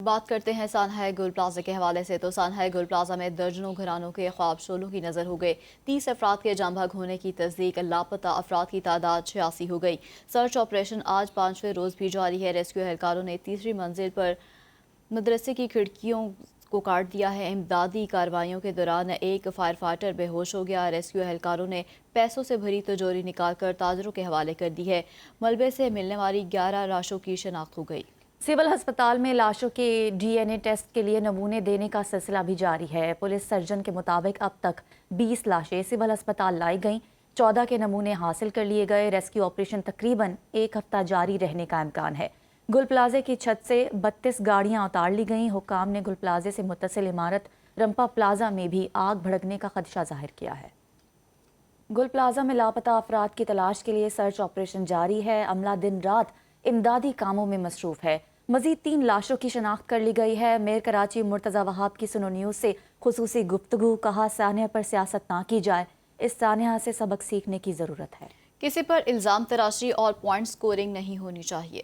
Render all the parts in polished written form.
بات کرتے ہیں سانحہ گل پلازا کے حوالے سے تو سانحہ گل پلازا میں درجنوں گھرانوں کے خواب شعلوں کی نظر ہو گئے 30 افراد کے جاں بحق ہونے کی تصدیق لاپتہ افراد کی تعداد 86 ہو گئی سرچ آپریشن آج 5ویں روز بھی جاری ہے ریسکیو اہلکاروں نے تیسری منزل پر مدرسے کی کھڑکیوں کو کاٹ دیا ہے امدادی کارروائیوں کے دوران ایک فائر فائٹر بے ہوش ہو گیا ریسکیو اہلکاروں نے پیسوں سے بھری تجوری نکال کر تاجروں کے حوالے کر دی ہے ملبے سے ملنے والی 11 لاشوں کی شناخت ہو گئی سول ہسپتال میں لاشوں کے ڈی این اے ٹیسٹ کے لیے نمونے دینے کا سلسلہ بھی جاری ہے پولیس سرجن کے مطابق اب تک 20 لاشیں سول ہسپتال لائی گئیں 14 کے نمونے حاصل کر لیے گئے ریسکیو آپریشن تقریباً ایک ہفتہ جاری رہنے کا امکان ہے گل پلازے کی چھت سے 32 گاڑیاں اتار لی گئیں حکام نے گل پلازے سے متصل عمارت رمپا پلازا میں بھی آگ بھڑکنے کا خدشہ ظاہر کیا ہے گل پلازا میں لاپتہ افراد کی تلاش کے لیے سرچ آپریشن جاری ہے عملہ دن رات امدادی کاموں میں مصروف ہے مزید 3 لاشوں کی شناخت کر لی گئی ہے میئر کراچی مرتضی وہاب کی سنو نیوز سے خصوصی گفتگو کہا سانحہ پر سیاست نہ کی جائے اس سانحہ سے سبق سیکھنے کی ضرورت ہے کسی پر الزام تراشی اور پوائنٹ سکورنگ نہیں ہونی چاہیے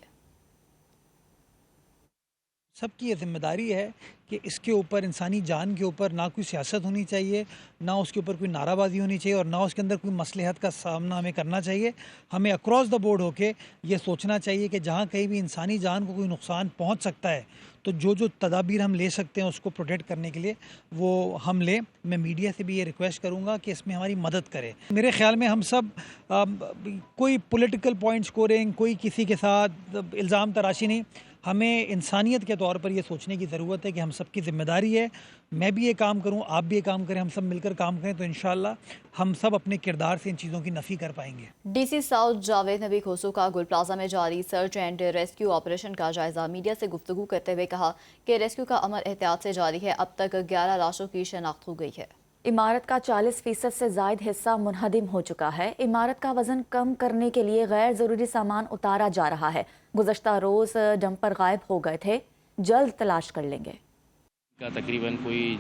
سب کی یہ ذمہ داری ہے کہ اس کے اوپر انسانی جان کے اوپر نہ کوئی سیاست ہونی چاہیے نہ اس کے اوپر کوئی نعرہ بازی ہونی چاہیے اور نہ اس کے اندر کوئی مصلحت کا سامنا ہمیں کرنا چاہیے ہمیں اکراس دا بورڈ ہو کے یہ سوچنا چاہیے کہ جہاں کہیں بھی انسانی جان کو کوئی نقصان پہنچ سکتا ہے تو جو تدابیر ہم لے سکتے ہیں اس کو پروٹیکٹ کرنے کے لیے وہ ہم لیں میں میڈیا سے بھی یہ ریکویسٹ کروں گا کہ اس میں ہماری مدد کرے میرے خیال میں ہم سب کوئی پولیٹیکل پوائنٹ سکورنگ کوئی کسی کے ساتھ الزام تراشی نہیں ہمیں انسانیت کے طور پر یہ سوچنے کی ضرورت ہے کہ ہم سب کی ذمہ داری ہے میں بھی یہ کام کروں آپ بھی یہ کام کریں ہم سب مل کر کام کریں تو انشاءاللہ ہم سب اپنے کردار سے ان چیزوں کی نفی کر پائیں گے ڈی سی ساؤتھ جاوید نبی کھوسو کا گل پلازا میں جاری سرچ اینڈ ریسکیو آپریشن کا جائزہ میڈیا سے گفتگو کرتے ہوئے کہا کہ ریسکیو کا عمل احتیاط سے جاری ہے اب تک 11 لاشوں کی شناخت ہو گئی ہے عمارت کا 40% سے زائد حصہ منہدم ہو چکا ہے عمارت کا وزن کم کرنے کے لیے غیر ضروری سامان اتارا جا رہا ہے گزشتہ روز ڈمپر غائب ہو گئے تھے جلد تلاش کر لیں گے کا تقریباً کوئی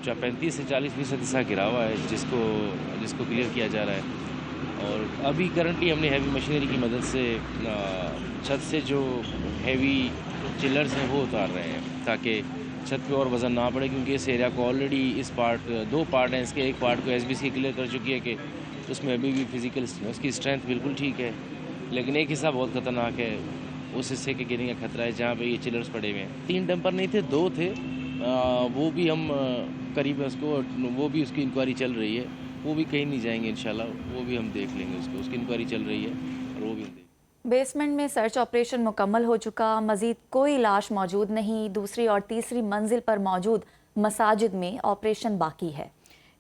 35 سے 40% حصہ گرا ہوا ہے جس کو کلیئر کیا جا رہا ہے اور ابھی کرنٹلی ہم نے ہیوی مشینری کی مدد سے چھت سے جو ہیوی چلرز ہیں وہ اتار رہے ہیں تاکہ چھت پہ اور وزن نہ پڑے کیونکہ اس ایریا کو آلریڈی اس دو پارٹ ہیں اس کے ایک پارٹ کو ایس بی سی کلیئر کر چکی ہے کہ اس میں ابھی بھی فزیکل اس کی اسٹرینتھ بالکل ٹھیک ہے لیکن ایک حصہ بہت خطرناک ہے اس حصے کے گرنے کا خطرہ ہے جہاں پہ یہ چلرز پڑے ہوئے ہیں 3 ڈمپر نہیں تھے 2 تھے وہ بھی ہم قریب اس کو وہ بھی اس کی انکوائری چل رہی ہے وہ بھی کہیں نہیں جائیں گے انشاءاللہ وہ بھی ہم دیکھ لیں گے اس کی انکوائری چل رہی ہے اور وہ بھی ہم دیکھ بیسمنٹ میں سرچ آپریشن مکمل ہو چکا مزید کوئی لاش موجود نہیں دوسری اور تیسری منزل پر موجود مساجد میں آپریشن باقی ہے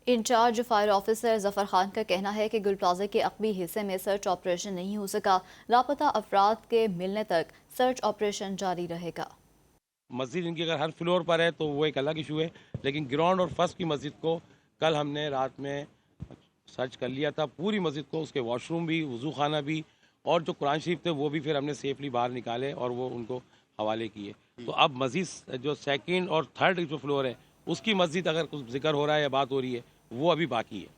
incharge fire officer Zafar Khan کا کہنا ہے کہ گل پلازا کے عقبی حصے میں سرچ آپریشن نہیں ہو سکا لاپتہ افراد کے ملنے تک سرچ آپریشن جاری رہے گا مسجد ان کی اگر ہر فلور پر ہے تو وہ ایک الگ ایشو ہے لیکن گراؤنڈ اور فرسٹ کی مسجد کو کل ہم نے رات میں سرچ کر لیا تھا پوری مسجد کو اس کے واش روم بھی وضو خانہ بھی اور جو قرآن شریف تھے وہ بھی پھر ہم نے سیفلی باہر نکالے اور وہ ان کو حوالے کیے تو اب مزید جو 2nd اور 3rd جو فلور ہے اس کی مسجد اگر کچھ ذکر ہو رہا ہے یا بات ہو رہی ہے وہ ابھی باقی ہے